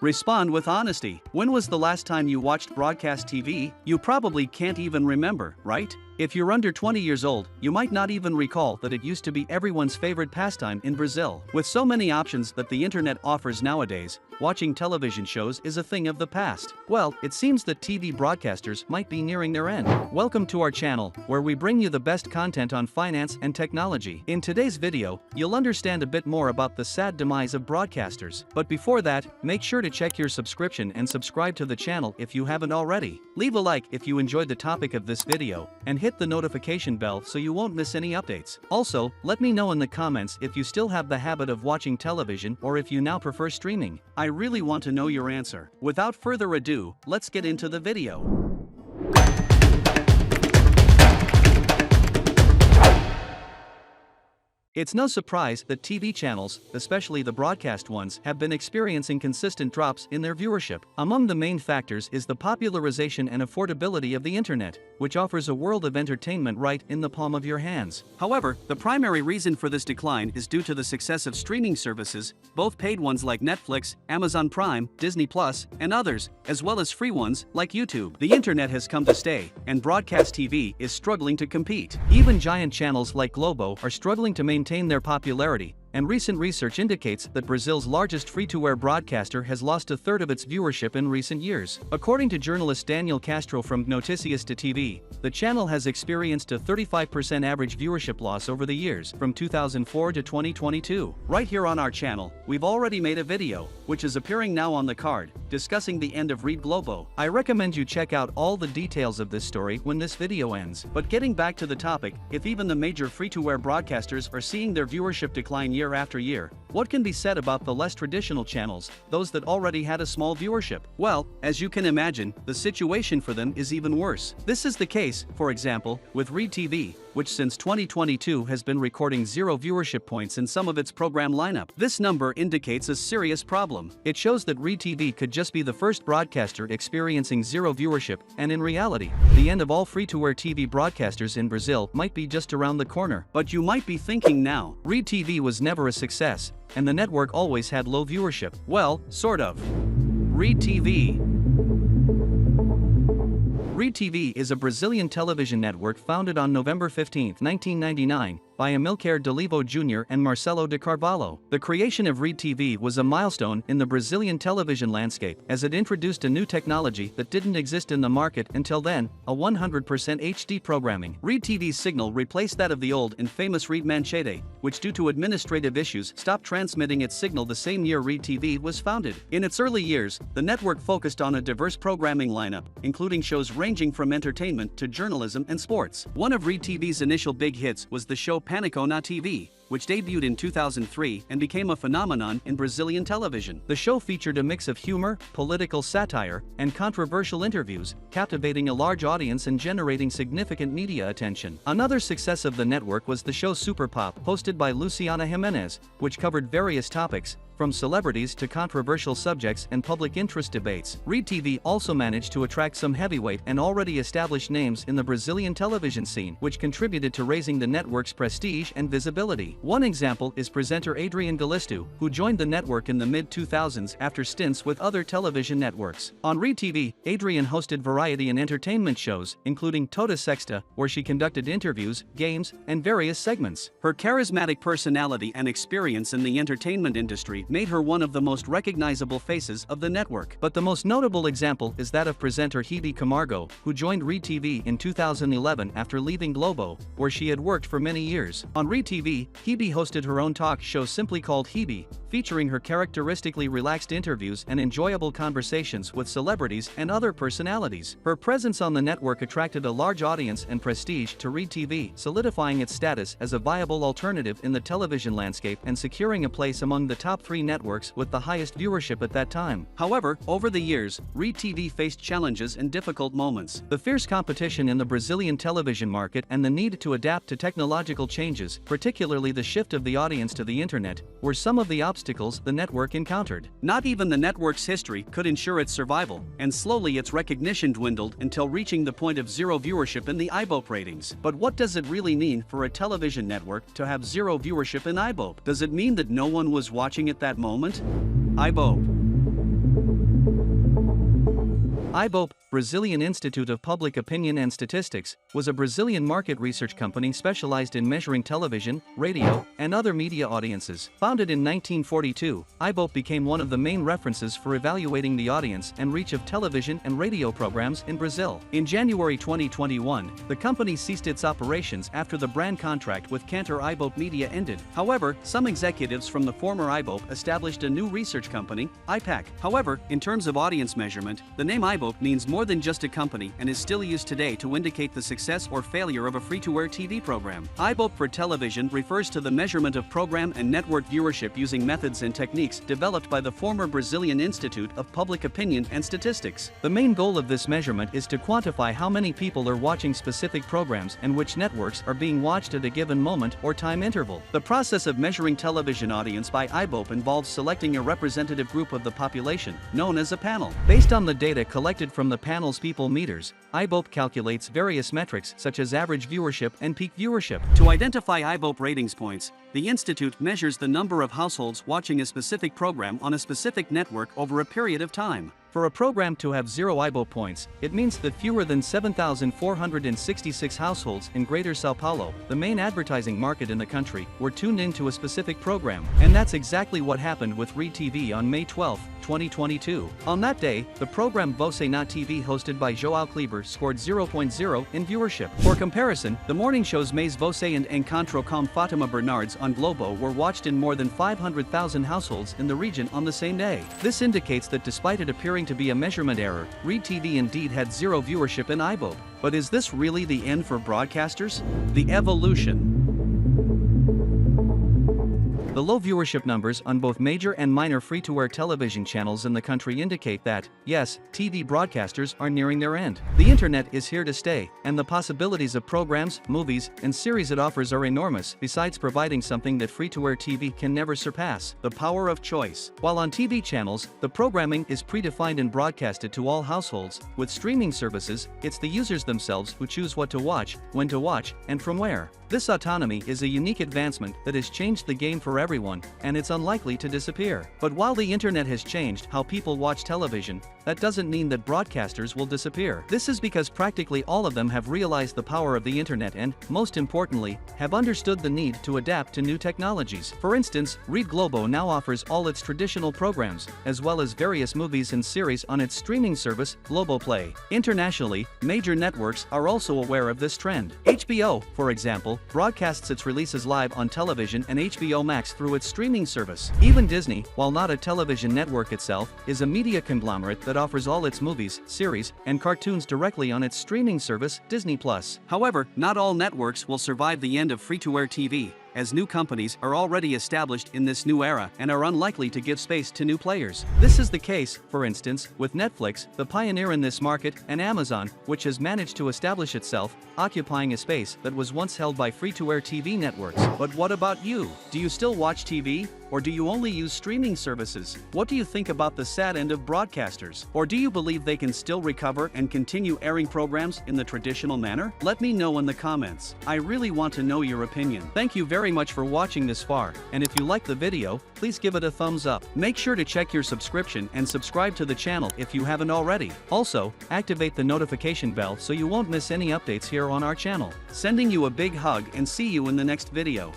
Respond with honesty. When was the last time you watched broadcast TV? You probably can't even remember, right? If you're under 20 years old, you might not even recall that it used to be everyone's favorite pastime in Brazil. With so many options that the internet offers nowadays, watching television shows is a thing of the past. Well, it seems that TV broadcasters might be nearing their end. Welcome to our channel, where we bring you the best content on finance and technology. In today's video, you'll understand a bit more about the sad demise of broadcasters. But before that, make sure to check your subscription and subscribe to the channel if you haven't already. Leave a like if you enjoyed the topic of this video, and hit the notification bell so you won't miss any updates. Also, let me know in the comments if you still have the habit of watching television or if you now prefer streaming. I really want to know your answer. Without further ado, let's get into the video. It's no surprise that TV channels, especially the broadcast ones, have been experiencing consistent drops in their viewership. Among the main factors is the popularization and affordability of the internet, which offers a world of entertainment right in the palm of your hands. However, the primary reason for this decline is due to the success of streaming services, both paid ones like Netflix, Amazon Prime, Disney Plus, and others, as well as free ones like YouTube. The internet has come to stay, and broadcast TV is struggling to compete. Even giant channels like Globo are struggling to maintain their popularity, and recent research indicates that Brazil's largest free-to-air broadcaster has lost a third of its viewership in recent years. According to journalist Daniel Castro from Noticias da TV, the channel has experienced a 35% average viewership loss over the years, from 2004 to 2022. Right here on our channel, we've already made a video, which is appearing now on the card, discussing the end of Rede Globo. I recommend you check out all the details of this story when this video ends. But getting back to the topic, if even the major free-to-air broadcasters are seeing their viewership decline year after year, what can be said about the less traditional channels, those that already had a small viewership? Well, as you can imagine, the situation for them is even worse. This is the case, for example, with Rede TV, which since 2022 has been recording 0 viewership points in some of its program lineup. This number indicates a serious problem. It shows that Rede TV could just be the first broadcaster experiencing 0 viewership, and in reality, the end of all free-to-air TV broadcasters in Brazil might be just around the corner. But you might be thinking now, Rede TV was never a success, and the network always had low viewership. Well, sort of. Rede TV. Rede TV is a Brazilian television network founded on November 15, 1999, by Amilcar Delivo Jr. and Marcelo de Carvalho. The creation of Rede TV was a milestone in the Brazilian television landscape, as it introduced a new technology that didn't exist in the market until then, a 100% HD programming. Rede TV's signal replaced that of the old and famous Rede Manchete, which due to administrative issues stopped transmitting its signal the same year Rede TV was founded. In its early years, the network focused on a diverse programming lineup, including shows ranging from entertainment to journalism and sports. One of Rede TV's initial big hits was the show Pânico na TV, which debuted in 2003 and became a phenomenon in Brazilian television. The show featured a mix of humor, political satire, and controversial interviews, captivating a large audience and generating significant media attention. Another success of the network was the show Super Pop, hosted by Luciana Jimenez, which covered various topics, from celebrities to controversial subjects and public interest debates. Rede TV also managed to attract some heavyweight and already established names in the Brazilian television scene, which contributed to raising the network's prestige and visibility. One example is presenter Adrian Galisteu, who joined the network in the mid-2000s after stints with other television networks. On Rede TV, Adrian hosted variety and entertainment shows, including Toda Sexta, where she conducted interviews, games, and various segments. Her charismatic personality and experience in the entertainment industry made her one of the most recognizable faces of the network. But the most notable example is that of presenter Hebe Camargo, who joined Rede TV in 2011 after leaving Globo, where she had worked for many years. On Rede TV, Hebe hosted her own talk show simply called Hebe, featuring her characteristically relaxed interviews and enjoyable conversations with celebrities and other personalities. Her presence on the network attracted a large audience and prestige to Rede TV, solidifying its status as a viable alternative in the television landscape and securing a place among the top 3 networks with the highest viewership at that time. However, over the years, Rede TV faced challenges and difficult moments. The fierce competition in the Brazilian television market and the need to adapt to technological changes, particularly the shift of the audience to the internet, were some of the obstacles the network encountered. Not even the network's history could ensure its survival, and slowly its recognition dwindled until reaching the point of 0 viewership in the Ibope ratings. But what does it really mean for a television network to have 0 viewership in Ibope? Does it mean that no one was watching at that moment? Ibope. IBOP, Brazilian Institute of Public Opinion and Statistics, was a Brazilian market research company specialized in measuring television, radio, and other media audiences. Founded in 1942, IBOP became one of the main references for evaluating the audience and reach of television and radio programs in Brazil. In January 2021, the company ceased its operations after the brand contract with Cantor IBOP Media ended. However, some executives from the former IBOP established a new research company, IPAC. However, in terms of audience measurement, the name IBOP means more than just a company and is still used today to indicate the success or failure of a free-to-air TV program. IBOP for television refers to the measurement of program and network viewership using methods and techniques developed by the former Brazilian Institute of Public Opinion and Statistics. The main goal of this measurement is to quantify how many people are watching specific programs and which networks are being watched at a given moment or time interval. The process of measuring television audience by IBOP involves selecting a representative group of the population, known as a panel. Based on the data collected from the panel's people meters, IBOP calculates various metrics such as average viewership and peak viewership. To identify IBOP ratings points, the institute measures the number of households watching a specific program on a specific network over a period of time. For a program to have 0 IBOP points, it means that fewer than 7,466 households in Greater São Paulo, the main advertising market in the country, were tuned into a specific program. And that's exactly what happened with Rede TV on May 12, 2022. On that day, the program Você na TV hosted by João Kleber scored 0.0 in viewership. For comparison, the morning shows Mais Você and Encontro com Fátima Bernardes on Globo were watched in more than 500,000 households in the region on the same day. This indicates that despite it appearing to be a measurement error, Rede TV indeed had 0 viewership in IBOP. But is this really the end for broadcasters? The evolution. The low viewership numbers on both major and minor free-to-air television channels in the country indicate that, yes, TV broadcasters are nearing their end. The internet is here to stay, and the possibilities of programs, movies, and series it offers are enormous, besides providing something that free-to-air TV can never surpass: the power of choice. While on TV channels, the programming is predefined and broadcasted to all households, with streaming services, it's the users themselves who choose what to watch, when to watch, and from where. This autonomy is a unique advancement that has changed the game for everyone, and it's unlikely to disappear. But while the internet has changed how people watch television, that doesn't mean that broadcasters will disappear. This is because practically all of them have realized the power of the internet and, most importantly, have understood the need to adapt to new technologies. For instance, Rede Globo now offers all its traditional programs, as well as various movies and series on its streaming service, Globoplay. Internationally, major networks are also aware of this trend. HBO, for example, broadcasts its releases live on television and HBO Max through its streaming service. Even Disney, while not a television network itself, is a media conglomerate that offers all its movies, series, and cartoons directly on its streaming service, Disney+. However, not all networks will survive the end of free-to-air TV, as new companies are already established in this new era and are unlikely to give space to new players. This is the case, for instance, with Netflix, the pioneer in this market, and Amazon, which has managed to establish itself, occupying a space that was once held by free-to-air TV networks. But what about you? Do you still watch TV? Or do you only use streaming services? What do you think about the sad end of broadcasters? Or do you believe they can still recover and continue airing programs in the traditional manner? Let me know in the comments. I really want to know your opinion. Thank you very much for watching this far, and if you liked the video, please give it a thumbs up. Make sure to check your subscription and subscribe to the channel if you haven't already. Also, activate the notification bell so you won't miss any updates here on our channel. Sending you a big hug and see you in the next video.